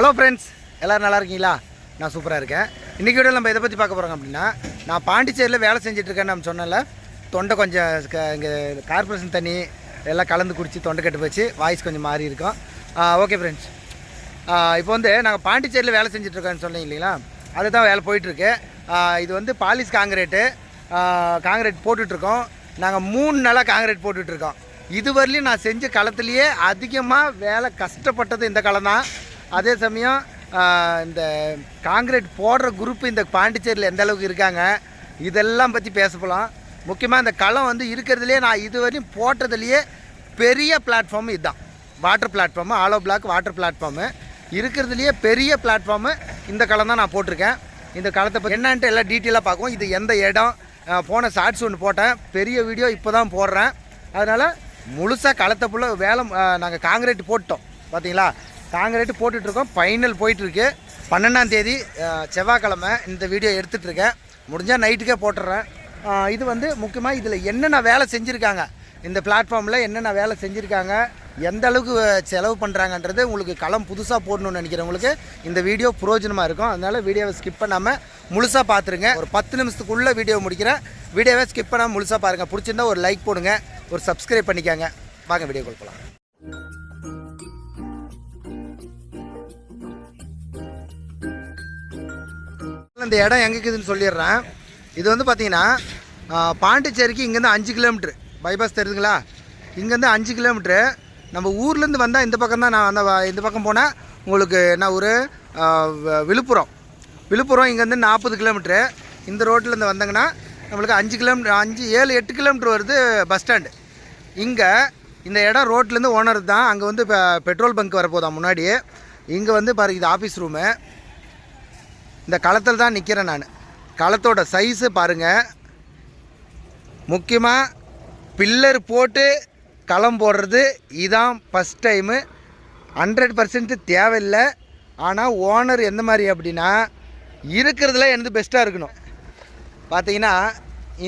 Hello friends, எல்லோரும் நல்லா இருக்கீங்களா? நான் சூப்பராக இருக்கேன். இன்றைக்கி வீடியோவில் நம்ம இதை பற்றி பார்க்க போகிறோம் அப்படின்னா, நான் பாண்டிச்சேரியில் வேலை செஞ்சிட்ருக்கேன்னு நம்ம சொன்னல, தொண்டை கொஞ்சம் இங்கே கார்பரேஷன் தண்ணி எல்லாம் கலந்து குடித்து தொண்டை கட்டு போச்சு, வாய்ஸ் கொஞ்சம் மாறி இருக்கும். ஓகே ஃப்ரெண்ட்ஸ், இப்போ வந்து நாங்கள் பாண்டிச்சேரியில் வேலை செஞ்சிட்ருக்கோன்னு சொன்னீங்க இல்லைங்களா, அதுதான் வேலை போயிட்டுருக்கு. இது வந்து பாலிஸ் காங்கிரீட் போட்டுட்ருக்கோம். நாங்கள் 3 நாளாக காங்கிரீட் போட்டுட்ருக்கோம். இதுவரையிலையும் நான் செஞ்ச களத்துலேயே அதிகமாக வேலை கஷ்டப்பட்டது இந்த களம் தான். அதே சமயம் இந்த காங்கிரீட் போடுற குரூப்பு இந்த பாண்டிச்சேரியில் எந்த அளவுக்கு இருக்காங்க, இதெல்லாம் பற்றி பேசப்போலாம். முக்கியமாக இந்த களம் வந்து இருக்கிறதுலையே நான் இதுவரையும் போட்டதுலேயே பெரிய பிளாட்ஃபார்மு இதுதான். Water platform, hollow block water platform இருக்கிறதுலையே பெரிய பிளாட்ஃபார்மு இந்த களம் தான் நான் போட்டிருக்கேன். இந்த களத்தை பற்றி என்னன்ட்டு எல்லாம் டீட்டெயிலாக பார்க்குவோம். இது எந்த இடம், போன ஷார்ட்ஸ் ஒன்று போட்டேன், பெரிய வீடியோ இப்போ தான் போடுறேன். அதனால் முழுசாக களத்தை ஃபுல்லாக வேலை நாங்கள் காங்கிரீட் போட்டோம். பார்த்தீங்களா, காங்கிரீட் போட்டுட்ருக்கோம். ஃபைனல் போயிட்டுருக்கு. 12ஆம் தேதி செவ்வாய்க்கிழமை இந்த வீடியோ எடுத்துகிட்ருக்கேன். முடிஞ்சால் நைட்டுக்கே போட்டுடுறேன். இது வந்து முக்கியமாக இதில் என்னென்ன வேலை செஞ்சுருக்காங்க, இந்த பிளாட்ஃபார்மில் என்னென்ன வேலை செஞ்சுருக்காங்க, எந்த அளவுக்கு செலவு பண்ணுறாங்கன்றது உங்களுக்கு களம் புதுசாக போடணும்னு நினைக்கிறவங்களுக்கு இந்த வீடியோ பிரயோஜனமாக இருக்கும். அதனால் வீடியோவை ஸ்கிப் பண்ணாமல் முழுசாக பார்த்துருங்க. ஒரு 10 நிமிஷத்துக்குள்ளே வீடியோ முடிக்கிறேன். வீடியோவை ஸ்கிப் பண்ணாமல் முழுசாக பாருங்கள். பிடிச்சிருந்தா ஒரு லைக் போடுங்க, ஒரு சப்ஸ்கிரைப் பண்ணிக்காங்க. வாங்க வீடியோ கொடுக்கலாம். இந்த இடம் எங்கே இருக்குதுன்னு சொல்லிடுறேன். இது வந்து பார்த்தீங்கன்னா பாண்டிச்சேரிக்கு இங்கேருந்து 5 கிலோமீட்ரு பைபாஸ் தெரியுதுங்களா. இங்கேருந்து 5 கிலோமீட்ரு. நம்ம ஊர்லேருந்து வந்தால் இந்த பக்கம் தான். நான் இந்த பக்கம் போனால் உங்களுக்கு என்ன ஊர், விழுப்புரம் இங்கேருந்து 40 கிலோமீட்ரு. இந்த ரோட்டிலேருந்து வந்தாங்கன்னா நம்மளுக்கு 5 கிலோமீட்ரு 7-8 கிலோமீட்ரு வருது பஸ் ஸ்டாண்டு. இங்கே இந்த இடம் ரோட்லேருந்து ஓனர் தான். அங்கே வந்து இப்போ பெட்ரோல் பங்க் வரப்போதான் முன்னாடி. இங்கே வந்து பாருங்க, இது ஆஃபீஸ் ரூமு. இந்த களத்தில் தான் நிற்கிறேன் நான். களத்தோட சைஸு பாருங்கள். முக்கியமாக பில்லர் போட்டு களம் போடுறது இதான் ஃபஸ்ட் டைமு. 100% தேவையில்லை. ஆனால் ஓனர் எந்த மாதிரி அப்படின்னா, இருக்கிறதுல எனக்கு பெஸ்ட்டாக இருக்கணும். பார்த்தீங்கன்னா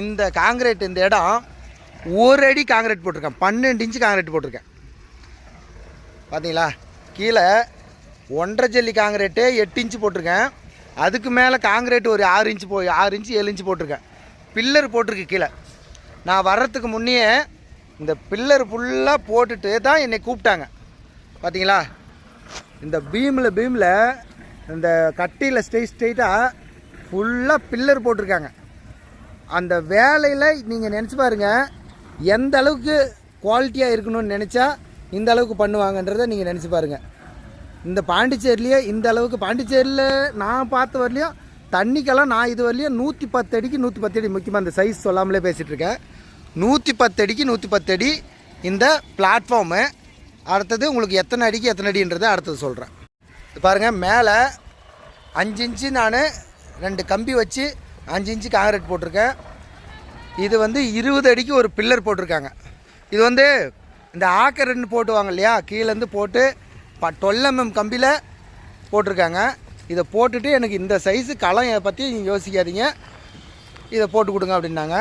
இந்த காங்கிரீட், இந்த இடம் 1 அடி காங்கிரீட் போட்டிருக்கேன், 12 இன்ச்சு காங்கிரீட் போட்டிருக்கேன். பார்த்தீங்களா, கீழே 1.5 ஜல்லி காங்கிரீட்டு 8 இன்ச்சு போட்டிருக்கேன். அதுக்கு மேலே காங்கிரீட் ஒரு 6 இன்ச்சு 7 இன்ச்சு போட்டிருக்கேன். பில்லர் போட்டிருக்கு கீழே. நான் வர்றதுக்கு முன்னே இந்த பில்லர் ஃபுல்லாக போட்டுட்டு தான் என்னை கூப்பிட்டாங்க. பார்த்தீங்களா, இந்த பீமில் இந்த கட்டியில் ஸ்ட்ரெயிட்டாக ஃபுல்லாக பில்லர் போட்டிருக்காங்க. அந்த வேலையில் நீங்கள் நினச்சி பாருங்கள், எந்த அளவுக்கு குவாலிட்டியாக இருக்கணும்னு நினச்சா இந்த அளவுக்கு பண்ணுவாங்கன்றதை நீங்கள் நினச்சி பாருங்கள். இந்த பாண்டிச்சேரிலேயே இந்த அளவுக்கு, பாண்டிச்சேரியில் நான் பார்த்த வரலையும் தண்ணிக்கெல்லாம் நான் இது வரலையும் 110 அடிக்கு 110 அடி, முக்கியமாக இந்த சைஸ் சொல்லாமலே பேசிகிட்ருக்கேன். 110 அடிக்கு 110 அடி இந்த பிளாட்ஃபார்மு. அடுத்தது உங்களுக்கு எத்தனை அடின்றதை அடுத்தது சொல்கிறேன். பாருங்கள், மேலே 5 இன்ச்சு நான் 2 கம்பி வச்சு 5 இன்ச்சு காங்கிரீட் போட்டிருக்கேன். இது வந்து 20 அடிக்கு ஒரு பில்லர் போட்டிருக்காங்க. இது வந்து இந்த ஆக்கர்ன்னு போட்டுவாங்க இல்லையா, கீழேருந்து போட்டு 12 mm கம்பியில் போட்டிருக்காங்க. இதை போட்டுட்டு எனக்கு இந்த சைஸு களம் பற்றி நீங்கள் யோசிக்காதீங்க, இதை போட்டு கொடுங்க அப்படின்னாங்க.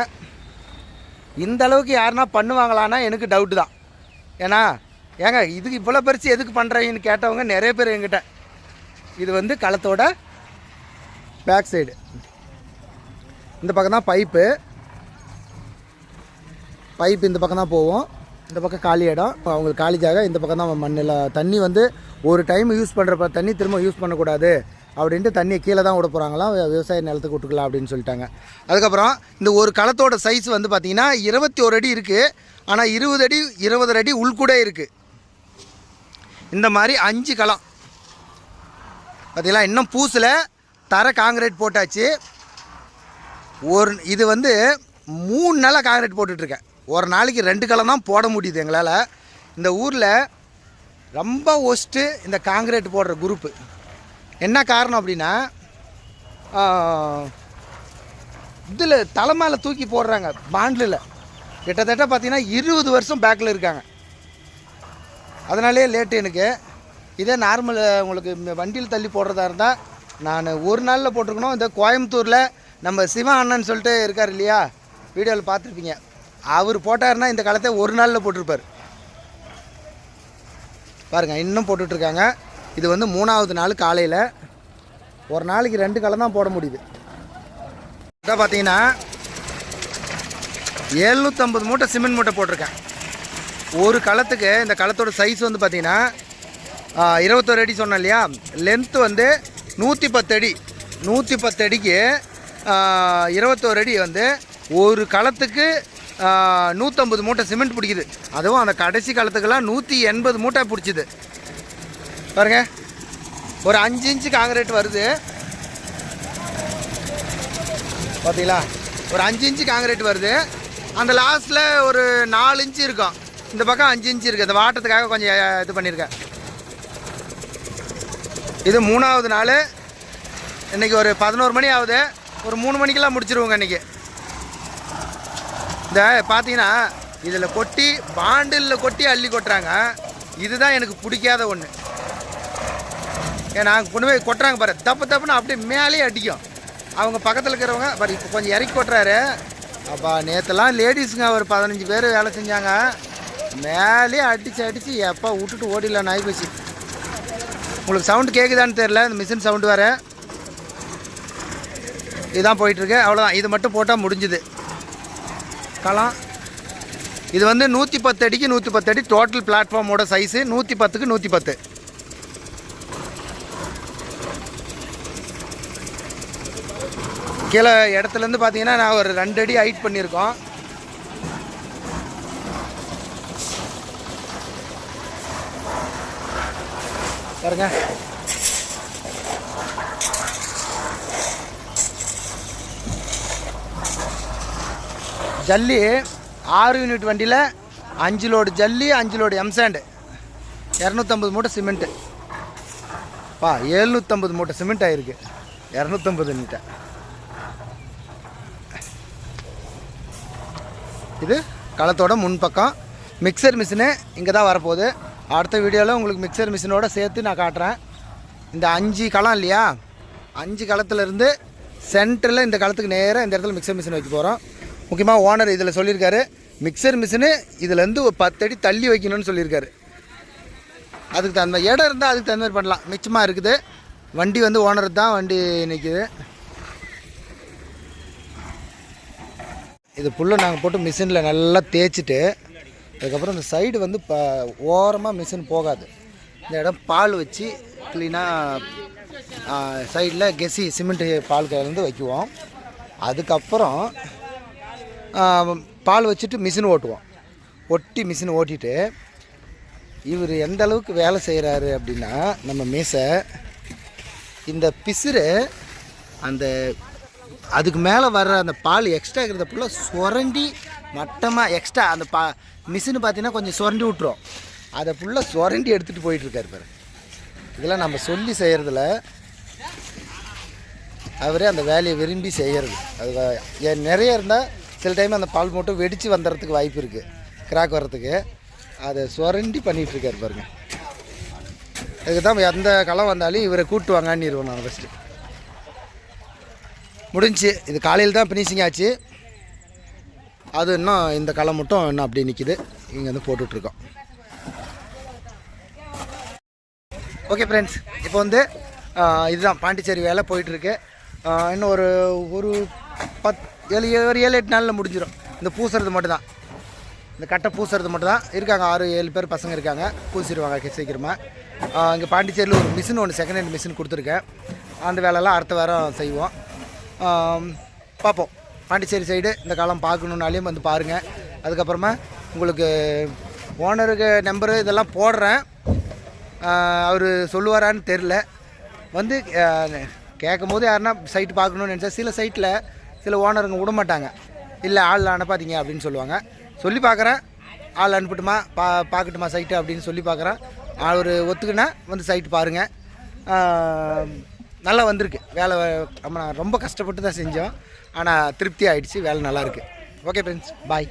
இந்த அளவுக்கு யாருன்னா பண்ணுவாங்களான்னா எனக்கு டவுட்டு தான். ஏன்னா ஏங்க இதுக்கு இவ்வளோ பறித்து எதுக்கு பண்ணுறீங்கன்னு கேட்டவங்க நிறைய பேர் என்கிட்ட. இது வந்து களத்தோட பேக் சைடு. இந்த பக்கம் தான் பைப்பு இந்த பக்கம் தான் போவோம். இந்த பக்கம் காலி இடம், அவங்களுக்கு காலி ஜாக. இந்த பக்கம் தான் மண்ணில் தண்ணி வந்து ஒரு டைம் யூஸ் பண்ணுறப்ப தண்ணி திரும்ப யூஸ் பண்ணக்கூடாது அப்படின்ட்டு தண்ணியை கீழே தான் விட போகிறாங்களாம், விவசாய நிலத்துக்கு விட்டுக்கலாம் அப்படின்னு சொல்லிட்டாங்க. அதுக்கப்புறம் இந்த ஒரு களத்தோட சைஸ் வந்து பார்த்திங்கன்னா 21 அடி இருக்குது. ஆனால் 20 அடி 20 அடி உள்கூட இருக்குது. இந்த மாதிரி 5 களம் பார்த்தீங்களா. இன்னும் பூசில் தர காங்கிரீட் போட்டாச்சு. இது வந்து 3 நாளாக காங்கிரீட் போட்டுட்ருக்கேன். ஒரு நாளைக்கு 2 களம் தான் போட முடியுது எங்களால். இந்த ஊரில் ரொம்ப ஒஸ்ட்டு இந்த காங்கிரீட் போடுற குரூப்பு. என்ன காரணம் அப்படின்னா, இதில் தலை மேலே தூக்கி போடுறாங்க பாண்டில். கிட்டத்தட்ட பார்த்திங்கன்னா 20 வருஷம் பேக்கில் இருக்காங்க. அதனாலே லேட்டு எனக்கு. இதே நார்மல் உங்களுக்கு வண்டியில் தள்ளி போடுறதா இருந்தால் நான் ஒரு நாளில் போட்டிருக்கணும். இந்த கோயம்புத்தூரில் நம்ம சிவா அண்ணன் சொல்லிட்டு இருக்கார் இல்லையா, வீடியோவில் பார்த்துருப்பீங்க. அவர் போட்டாருன்னா இந்த காலத்தை ஒரு நாளில் போட்டிருப்பார். பாருங்கள், இன்னும் போட்டுட்ருக்காங்க. இது வந்து 3வது நாள் காலையில். ஒரு நாளைக்கு 2 களம் தான் போட முடியுது. இதான் பார்த்தீங்கன்னா 750 மூட்டை சிமெண்ட் மூட்டை போட்டிருக்கேன் ஒரு களத்துக்கு. இந்த களத்தோட சைஸ் வந்து பார்த்தீங்கன்னா 21 அடி சொன்னேன் இல்லையா. லென்த்து வந்து 110 அடி. 110 அடிக்கு 21 அடி வந்து ஒரு களத்துக்கு 150 மூட்டை சிமெண்ட் பிடிக்குது. அதுவும் அந்த கடைசி களத்துக்கெல்லாம் 180 மூட்டை பிடிச்சிது பாருங்க. ஒரு 5 இன்ச்சு காங்கிரீட் வருது பார்த்தீங்களா. ஒரு 5 இன்ச்சு காங்கிரீட் வருது. அந்த லாஸ்ட்டில் ஒரு 4 இன்ச்சு இருக்கும். இந்த பக்கம் 5 இன்ச்சு இருக்குது. அந்த வாட்டத்துக்காக கொஞ்சம் இது பண்ணியிருக்கேன். இது 3வது நாள். இன்றைக்கி ஒரு 11 மணி ஆகுது. ஒரு 3 மணிக்கெல்லாம் முடிச்சிருவோங்க இன்றைக்கி. இந்த பார்த்தீங்கன்னா இதில் கொட்டி பாண்டிலில் கொட்டி அள்ளி கொட்டுறாங்க. இதுதான் எனக்கு பிடிக்காத ஒன்று. ஏன்னா கொண்டு போய் கொட்டுறாங்க பாரு, தப்புன்னு அப்படியே மேலேயே அடிக்கும். அவங்க பக்கத்தில் இருக்கிறவங்க பாரு இப்போ கொஞ்சம் இறக்கி கொட்டுறாரு. அப்பா நேற்றுலாம் லேடிஸுங்க ஒரு 15 பேர் வேலை செஞ்சாங்க. மேலேயே அடித்து எப்போ விட்டுட்டு ஓடிடலாம் நாய் போச்சு. உங்களுக்கு சவுண்டு கேட்குதான்னு தெரில, இந்த மிஷின் சவுண்டு வேறு. இதுதான் போயிட்டுருக்கு. அவ்வளோதான். இது மட்டும் போட்டால் முடிஞ்சுது களம். இது வந்து 110 அடிக்கு 110 அடி டோட்டல் பிளாட்ஃபார்மோட சைஸு. 110க்கு 110. கீழே இடத்துலேருந்து பார்த்தீங்கன்னா நான் ஒரு 2 அடி ஹைட் பண்ணியிருக்கோம். பாருங்க ஜல்லி 6 யூனிட் வண்டியில் 5 லோடு ஜல்லி, 5 லோடு எம்சாண்டு, 250 மூட்டை சிமெண்ட்டு. 750 மூட்டை சிமெண்ட் ஆகிருக்கு. 250 நீட்டை. இது களத்தோட முன்பக்கம். மிக்சர் மிஷினு இங்கே தான் வரப்போகுது. அடுத்த வீடியோவில் உங்களுக்கு மிக்சர் மிஷினோட சேர்த்து நான் காட்டுறேன். இந்த 5 களம் இல்லையா, 5 களத்துலேருந்து சென்டரில் இந்த களத்துக்கு நேராக இந்த இடத்துல மிக்சர் மிஷின் வைக்க போகிறோம். முக்கியமாக ஓனர் இதில் சொல்லியிருக்காரு, மிக்சர் மிஷினு இதுலேருந்து ஒரு 10 அடி தள்ளி வைக்கணும்னு சொல்லியிருக்காரு. அதுக்கு தகுந்த இடம் இருந்தால் அதுக்கு தகுந்த மாதிரி பண்ணலாம். மிச்சமாக இருக்குது. வண்டி வந்து ஓனர் தான் வண்டி நிற்கிது. இது ஃபுல்லாக நாங்கள் போட்டு மிஷினில் நல்லா தேய்ச்சிட்டு அதுக்கப்புறம் இந்த சைடு வந்து ஓரமாக மிஷின் போகாது. இந்த இடம் பால் வச்சு க்ளீனாக சைடில் கெசி சிமெண்ட் பால் கலந்து வைக்குவோம். அதுக்கப்புறம் பால் வச்சுட்டு மிஷின் ஓட்டுவோம். மிஷின் ஓட்டிட்டு இவர் எந்த அளவுக்கு வேலை செய்கிறாரு அப்படின்னா, நம்ம மீசை இந்த பிசுறு அந்த அதுக்கு மேலே வர்ற அந்த பால் எக்ஸ்ட்ரா இருக்கிறத ஃபுல்லாக சுரண்டி மட்டமாக எக்ஸ்ட்ரா அந்த மிஷினு பார்த்தீங்கன்னா கொஞ்சம் சுரண்டி விட்டுரும். அதை ஃபுல்லாக சுரண்டி எடுத்துகிட்டு போயிட்டுருக்காரு பாரு. இதெல்லாம் நம்ம சொல்லி செய்கிறதில்ல, அவரே அந்த வேலையை விரும்பி செய்கிறது. அது நிறைய இருந்தால் சில டைம் அந்த பால் மட்டும் வெடித்து வந்துடுறதுக்கு வாய்ப்பு இருக்குது, கிராக் வர்றதுக்கு. அதை சுரண்டி பண்ணிகிட்ருக்காரு பாருங்க. அதுக்கு தான் எந்த களம் வந்தாலும் இவரை கூப்பிட்டு வாங்கன்னு நான் ஃபஸ்ட்டு முடிஞ்சு. இது காலையில் தான் ஃபினிஷிங் ஆச்சு. அது இன்னும் இந்த களம் மட்டும் இன்னும் அப்படியே நிற்கிது. இங்கே வந்து போட்டுட்ருக்கோம். ஓகே ஃப்ரெண்ட்ஸ், இப்போ வந்து இதுதான் பாண்டிச்சேரி வேலை போயிட்டுருக்கு. இன்னும் ஒரு 7-8 நாளில் முடிஞ்சிடும். இந்த பூசுறது மட்டும்தான், இந்த கட்டை பூசுறது மட்டும்தான் இருக்காங்க. 6-7 பேர் பசங்க இருக்காங்க, பூசிடுவாங்க சீக்கிரமாக. இங்கே பாண்டிச்சேரியில் ஒரு மிஷின் ஒன்று செகண்ட் ஹேண்ட் மிஷின் கொடுத்துருக்கேன். அந்த வேலையெல்லாம் அடுத்த வாரம் செய்வோம். பார்ப்போம். பாண்டிச்சேரி சைடு இந்த காலம் பார்க்கணுன்னாலையும் வந்து பாருங்கள். அதுக்கப்புறமா உங்களுக்கு ஓனருக்கு நம்பரு இதெல்லாம் போடுறேன். அவர் சொல்லுவாரான்னு தெரில. வந்து கேட்கும் போது யாருன்னா சைட்டு பார்க்கணுன்னு நினச்சா சில சைட்டில் சில ஓனருங்க விட மாட்டாங்க. இல்லை ஆள் அனுப்பாதீங்க அப்படின்னு சொல்லுவாங்க. சொல்லி பார்க்குறேன், ஆள் அனுப்பட்டுமா பார்க்கட்டுமா சைட்டு அப்படின்னு சொல்லி பார்க்குறேன். அவர் ஒத்துக்குன்னா வந்து சைட்டு பாருங்கள். நல்லா வந்திருக்கு வேலை. நம்ம ரொம்ப கஷ்டப்பட்டு தான் செஞ்சோம், ஆனால் திருப்தி ஆகிடுச்சு. வேலை நல்லாயிருக்கு. ஓகே ஃப்ரெண்ட்ஸ், பாய்.